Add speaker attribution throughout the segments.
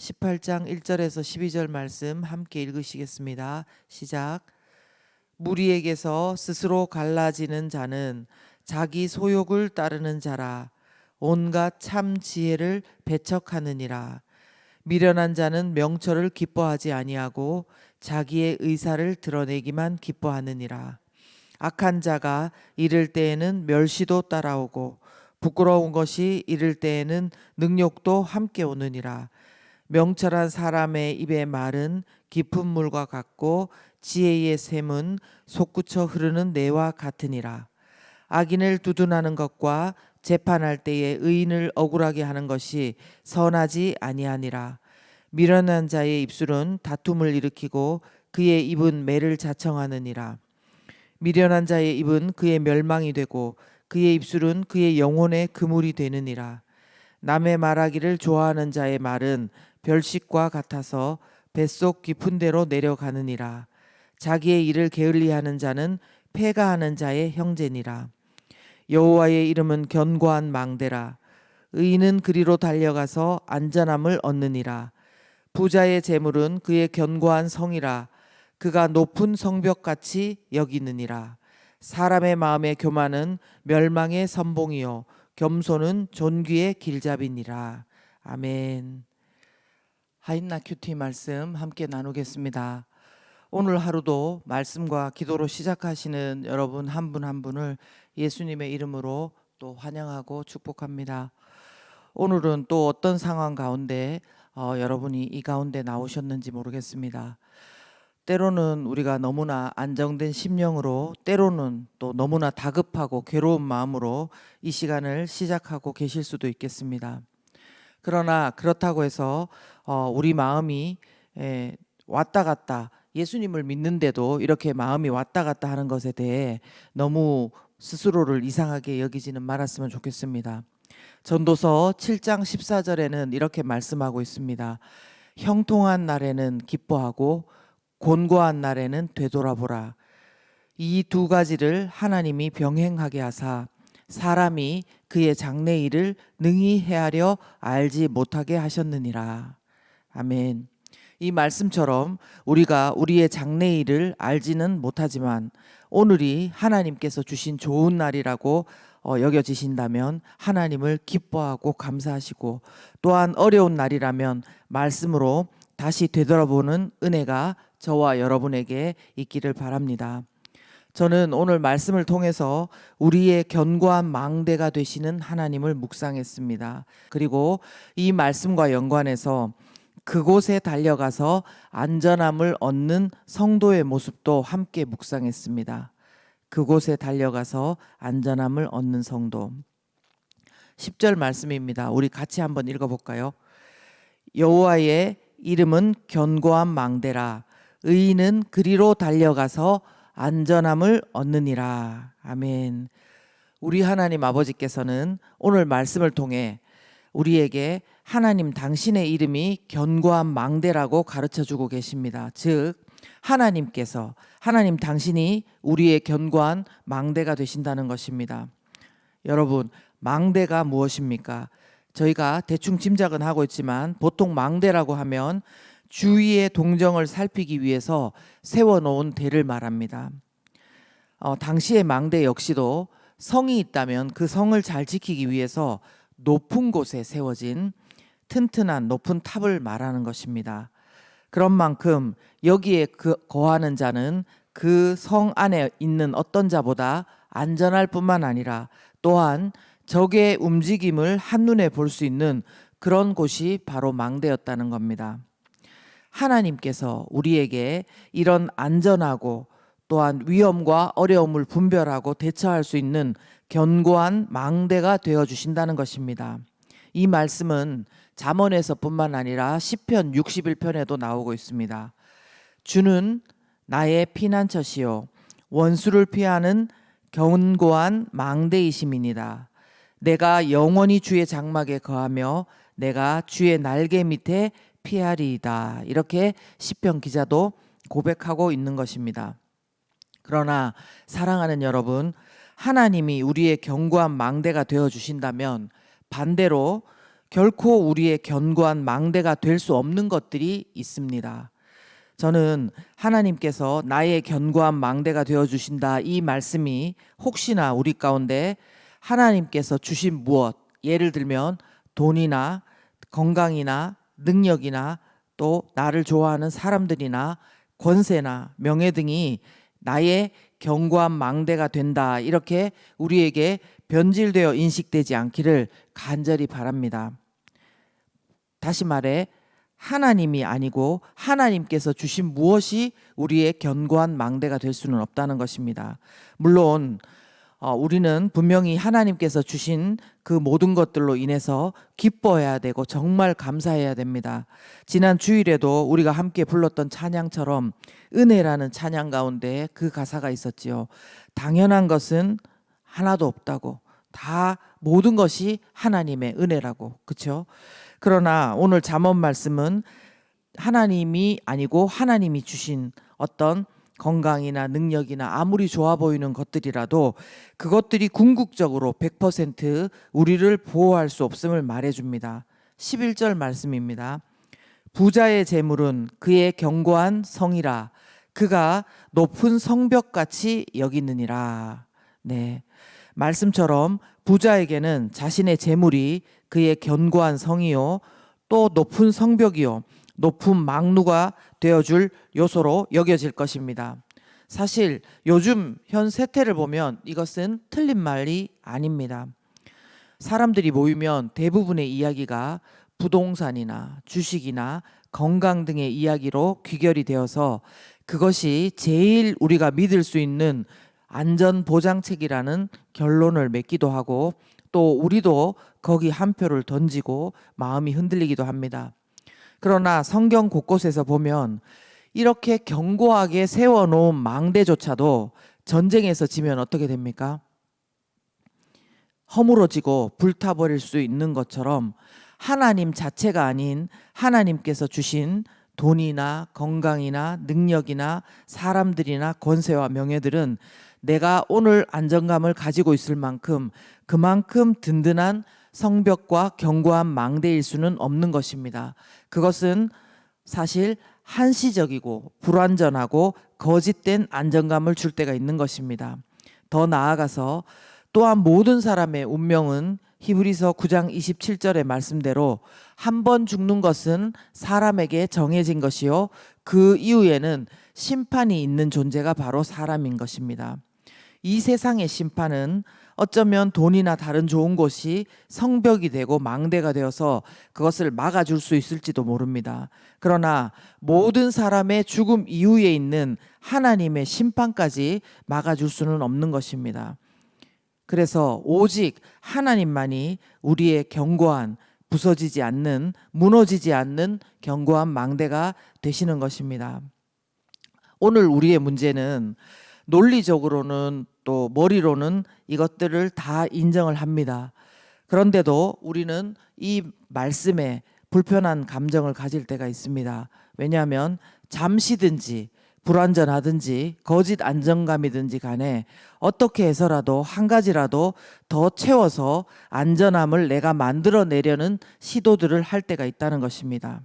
Speaker 1: 18장 1절에서 12절 말씀 함께 읽으시겠습니다. 시작. 무리에게서 스스로 갈라지는 자는 자기 소욕을 따르는 자라. 온갖 참 지혜를 배척하느니라. 미련한 자는 명철을 기뻐하지 아니하고 자기의 의사를 드러내기만 기뻐하느니라. 악한 자가 이를 때에는 멸시도 따라오고 부끄러운 것이 이를 때에는 능욕도 함께 오느니라. 명철한 사람의 입의 말은 깊은 물과 같고 지혜의 샘은 솟구쳐 흐르는 내와 같으니라. 악인을 두둔하는 것과 재판할 때에 의인을 억울하게 하는 것이 선하지 아니하니라. 미련한 자의 입술은 다툼을 일으키고 그의 입은 매를 자청하느니라. 미련한 자의 입은 그의 멸망이 되고 그의 입술은 그의 영혼의 그물이 되느니라. 남의 말하기를 좋아하는 자의 말은 별식과 같아서 뱃속 깊은 데로 내려가느니라. 자기의 일을 게을리하는 자는 패가하는 자의 형제니라. 여호와의 이름은 견고한 망대라. 의인은 그리로 달려가서 안전함을 얻느니라. 부자의 재물은 그의 견고한 성이라. 그가 높은 성벽같이 여기느니라. 사람의 마음의 교만은 멸망의 선봉이요 겸손은 존귀의 길잡이니라. 아멘. 하인나 큐티 말씀 함께 나누겠습니다. 오늘 하루도 말씀과 기도로 시작하시는 여러분 한 분 한 분을 예수님의 이름으로 또 환영하고 축복합니다. 오늘은 또 어떤 상황 가운데 여러분이 이 가운데 나오셨는지 모르겠습니다. 때로는 우리가 너무나 안정된 심령으로, 때로는 또 너무나 다급하고 괴로운 마음으로 이 시간을 시작하고 계실 수도 있겠습니다. 그러나 그렇다고 해서 우리 마음이 왔다 갔다, 예수님을 믿는데도 이렇게 마음이 왔다 갔다 하는 것에 대해 너무 스스로를 이상하게 여기지는 말았으면 좋겠습니다. 전도서 7장 14절에는 이렇게 말씀하고 있습니다. 형통한 날에는 기뻐하고 곤고한 날에는 되돌아보라. 이 두 가지를 하나님이 병행하게 하사 사람이 그의 장래일을 능히 헤아려 알지 못하게 하셨느니라. 아멘. 이 말씀처럼 우리가 우리의 장래일을 알지는 못하지만 오늘이 하나님께서 주신 좋은 날이라고 여겨지신다면 하나님을 기뻐하고 감사하시고, 또한 어려운 날이라면 말씀으로 다시 되돌아보는 은혜가 저와 여러분에게 있기를 바랍니다. 저는 오늘 말씀을 통해서 우리의 견고한 망대가 되시는 하나님을 묵상했습니다. 그리고 이 말씀과 연관해서 그곳에 달려가서 안전함을 얻는 성도의 모습도 함께 묵상했습니다. 그곳에 달려가서 안전함을 얻는 성도. 10절 말씀입니다. 우리 같이 한번 읽어볼까요? 여호와의 이름은 견고한 망대라. 의인은 그리로 달려가서 안전함을 얻느니라. 아멘. 우리 하나님 아버지께서는 오늘 말씀을 통해 우리에게 하나님 당신의 이름이 견고한 망대라고 가르쳐주고 계십니다. 즉 하나님께서, 하나님 당신이 우리의 견고한 망대가 되신다는 것입니다. 여러분, 망대가 무엇입니까? 저희가 대충 짐작은 하고 있지만 보통 망대라고 하면 주위의 동정을 살피기 위해서 세워놓은 대를 말합니다. 당시의 망대 역시도 성이 있다면 그 성을 잘 지키기 위해서 높은 곳에 세워진 튼튼한 높은 탑을 말하는 것입니다. 그런 만큼 여기에 거하는 자는 그 성 안에 있는 어떤 자보다 안전할 뿐만 아니라 또한 적의 움직임을 한눈에 볼 수 있는 그런 곳이 바로 망대였다는 겁니다. 하나님께서 우리에게 이런 안전하고 또한 위험과 어려움을 분별하고 대처할 수 있는 견고한 망대가 되어 주신다는 것입니다. 이 말씀은 잠언에서뿐만 아니라 시편 61편에도 나오고 있습니다. 주는 나의 피난처시요 원수를 피하는 견고한 망대이심이니이다. 내가 영원히 주의 장막에 거하며 내가 주의 날개 밑에 피하리이다. 이렇게 시편 기자도 고백하고 있는 것입니다. 그러나 사랑하는 여러분, 하나님이 우리의 견고한 망대가 되어 주신다면 반대로 결코 우리의 견고한 망대가 될 수 없는 것들이 있습니다. 저는 하나님께서 나의 견고한 망대가 되어주신다, 이 말씀이 혹시나 우리 가운데 하나님께서 주신 무엇, 예를 들면 돈이나 건강이나 능력이나 또 나를 좋아하는 사람들이나 권세나 명예 등이 나의 견고한 망대가 된다, 이렇게 우리에게 변질되어 인식되지 않기를 간절히 바랍니다. 다시 말해 하나님이 아니고 하나님께서 주신 무엇이 우리의 견고한 망대가 될 수는 없다는 것입니다. 물론 우리는 분명히 하나님께서 주신 그 모든 것들로 인해서 기뻐해야 되고 정말 감사해야 됩니다. 지난 주일에도 우리가 함께 불렀던 찬양처럼 은혜라는 찬양 가운데 그 가사가 있었지요. 당연한 것은 하나도 없다고, 다 모든 것이 하나님의 은혜라고, 그렇죠? 그러나 오늘 잠언 말씀은 하나님이 아니고 하나님이 주신 어떤 건강이나 능력이나 아무리 좋아 보이는 것들이라도 그것들이 궁극적으로 100% 우리를 보호할 수 없음을 말해줍니다. 11절 말씀입니다. 부자의 재물은 그의 견고한 성이라 그가 높은 성벽같이 여기느니라. 네, 말씀처럼 부자에게는 자신의 재물이 그의 견고한 성이요 또 높은 성벽이요 높은 망루가 되어줄 요소로 여겨질 것입니다. 사실 요즘 현 세태를 보면 이것은 틀린 말이 아닙니다. 사람들이 모이면 대부분의 이야기가 부동산이나 주식이나 건강 등의 이야기로 귀결이 되어서 그것이 제일 우리가 믿을 수 있는 안전보장책이라는 결론을 맺기도 하고 또 우리도 거기 한 표를 던지고 마음이 흔들리기도 합니다. 그러나 성경 곳곳에서 보면 이렇게 견고하게 세워놓은 망대조차도 전쟁에서 지면 어떻게 됩니까? 허물어지고 불타버릴 수 있는 것처럼 하나님 자체가 아닌 하나님께서 주신 돈이나 건강이나 능력이나 사람들이나 권세와 명예들은 내가 오늘 안정감을 가지고 있을 만큼 그만큼 든든한 성벽과 견고한 망대일 수는 없는 것입니다. 그것은 사실 한시적이고 불완전하고 거짓된 안정감을 줄 때가 있는 것입니다. 더 나아가서 또한 모든 사람의 운명은 히브리서 9장 27절의 말씀대로 한 번 죽는 것은 사람에게 정해진 것이요 그 이후에는 심판이 있는 존재가 바로 사람인 것입니다. 이 세상의 심판은 어쩌면 돈이나 다른 좋은 것이 성벽이 되고 망대가 되어서 그것을 막아줄 수 있을지도 모릅니다. 그러나 모든 사람의 죽음 이후에 있는 하나님의 심판까지 막아줄 수는 없는 것입니다. 그래서 오직 하나님만이 우리의 견고한, 부서지지 않는, 무너지지 않는 견고한 망대가 되시는 것입니다. 오늘 우리의 문제는 논리적으로는 또 머리로는 이것들을 다 인정을 합니다. 그런데도 우리는 이 말씀에 불편한 감정을 가질 때가 있습니다. 왜냐하면 잠시든지 불완전하든지 거짓 안정감이든지 간에 어떻게 해서라도 한 가지라도 더 채워서 안전함을 내가 만들어내려는 시도들을 할 때가 있다는 것입니다.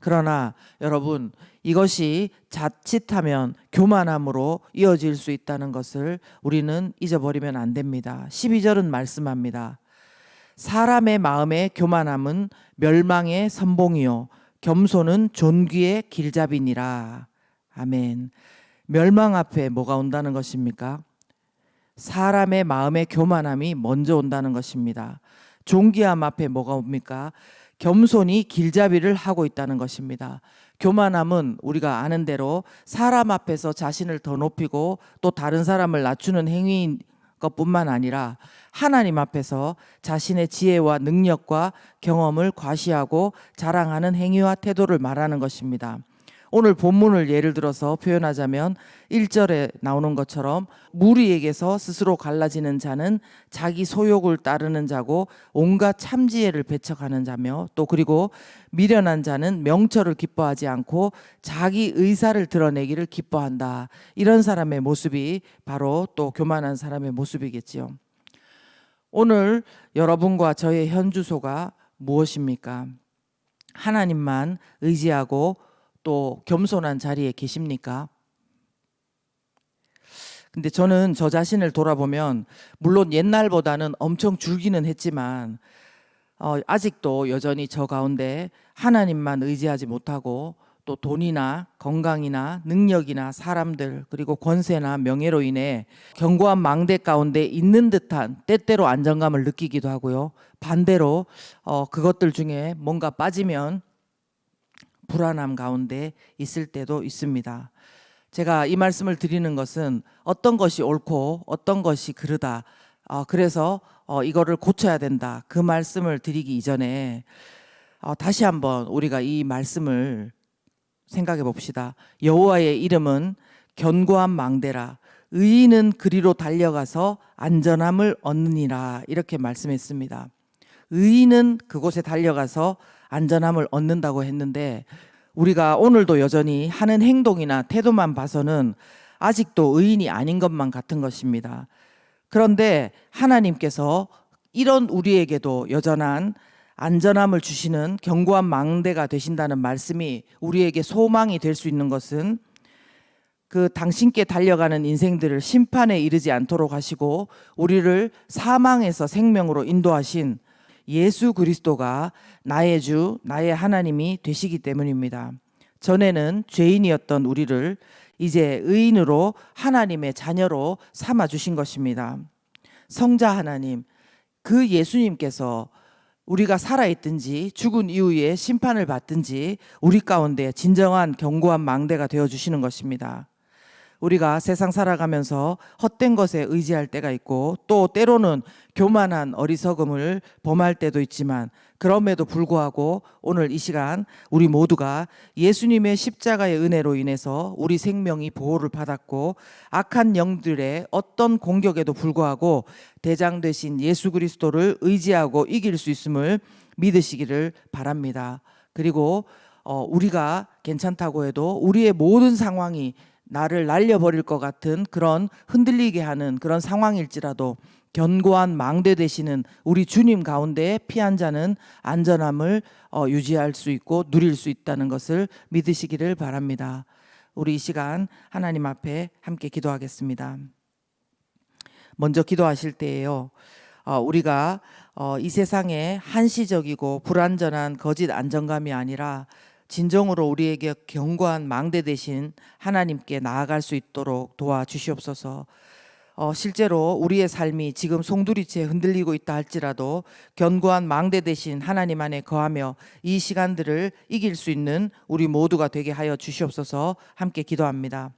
Speaker 1: 그러나 여러분, 이것이 자칫하면 교만함으로 이어질 수 있다는 것을 우리는 잊어버리면 안 됩니다. 12절은 말씀합니다. 사람의 마음의 교만함은 멸망의 선봉이요 겸손은 존귀의 길잡이니라. 아멘. 멸망 앞에 뭐가 온다는 것입니까? 사람의 마음의 교만함이 먼저 온다는 것입니다. 존귀함 앞에 뭐가 옵니까? 겸손이 길잡이를 하고 있다는 것입니다. 교만함은 우리가 아는 대로 사람 앞에서 자신을 더 높이고 또 다른 사람을 낮추는 행위인 것뿐만 아니라 하나님 앞에서 자신의 지혜와 능력과 경험을 과시하고 자랑하는 행위와 태도를 말하는 것입니다. 오늘 본문을 예를 들어서 표현하자면 1절에 나오는 것처럼 무리에게서 스스로 갈라지는 자는 자기 소욕을 따르는 자고 온갖 참지혜를 배척하는 자며 또 그리고 미련한 자는 명철을 기뻐하지 않고 자기 의사를 드러내기를 기뻐한다. 이런 사람의 모습이 바로 또 교만한 사람의 모습이겠지요. 오늘 여러분과 저의 현 주소가 무엇입니까? 하나님만 의지하고 또 겸손한 자리에 계십니까? 근데 저는 저 자신을 돌아보면 물론 옛날보다는 엄청 줄기는 했지만 아직도 여전히 저 가운데 하나님만 의지하지 못하고 또 돈이나 건강이나 능력이나 사람들 그리고 권세나 명예로 인해 견고한 망대 가운데 있는 듯한 때때로 안정감을 느끼기도 하고요. 반대로 그것들 중에 뭔가 빠지면 불안함 가운데 있을 때도 있습니다. 제가 이 말씀을 드리는 것은 어떤 것이 옳고 어떤 것이 그르다. 그래서 이거를 고쳐야 된다. 그 말씀을 드리기 이전에 다시 한번 우리가 이 말씀을 생각해 봅시다. 여호와의 이름은 견고한 망대라. 의인은 그리로 달려가서 안전함을 얻느니라. 이렇게 말씀했습니다. 의인은 그곳에 달려가서 안전함을 얻는다고 했는데 우리가 오늘도 여전히 하는 행동이나 태도만 봐서는 아직도 의인이 아닌 것만 같은 것입니다. 그런데 하나님께서 이런 우리에게도 여전한 안전함을 주시는 견고한 망대가 되신다는 말씀이 우리에게 소망이 될 수 있는 것은 그 당신께 달려가는 인생들을 심판에 이르지 않도록 하시고 우리를 사망에서 생명으로 인도하신 예수 그리스도가 나의 주, 나의 하나님이 되시기 때문입니다. 전에는 죄인이었던 우리를 이제 의인으로 하나님의 자녀로 삼아 주신 것입니다. 성자 하나님, 그 예수님께서 우리가 살아있든지 죽은 이후에 심판을 받든지 우리 가운데 진정한 견고한 망대가 되어주시는 것입니다. 우리가 세상 살아가면서 헛된 것에 의지할 때가 있고 또 때로는 교만한 어리석음을 범할 때도 있지만 그럼에도 불구하고 오늘 이 시간 우리 모두가 예수님의 십자가의 은혜로 인해서 우리 생명이 보호를 받았고 악한 영들의 어떤 공격에도 불구하고 대장 되신 예수 그리스도를 의지하고 이길 수 있음을 믿으시기를 바랍니다. 그리고 우리가 괜찮다고 해도 우리의 모든 상황이 나를 날려버릴 것 같은 그런 흔들리게 하는 그런 상황일지라도 견고한 망대 되시는 우리 주님 가운데 피한 자는 안전함을 유지할 수 있고 누릴 수 있다는 것을 믿으시기를 바랍니다. 우리 이 시간 하나님 앞에 함께 기도하겠습니다. 먼저 기도하실 때에요. 우리가 이 세상에 한시적이고 불완전한 거짓 안정감이 아니라 진정으로 우리에게 견고한 망대 대신 하나님께 나아갈 수 있도록 도와주시옵소서. 실제로 우리의 삶이 지금 송두리째 흔들리고 있다 할지라도 견고한 망대 대신 하나님 안에 거하며 이 시간들을 이길 수 있는 우리 모두가 되게 하여 주시옵소서. 함께 기도합니다.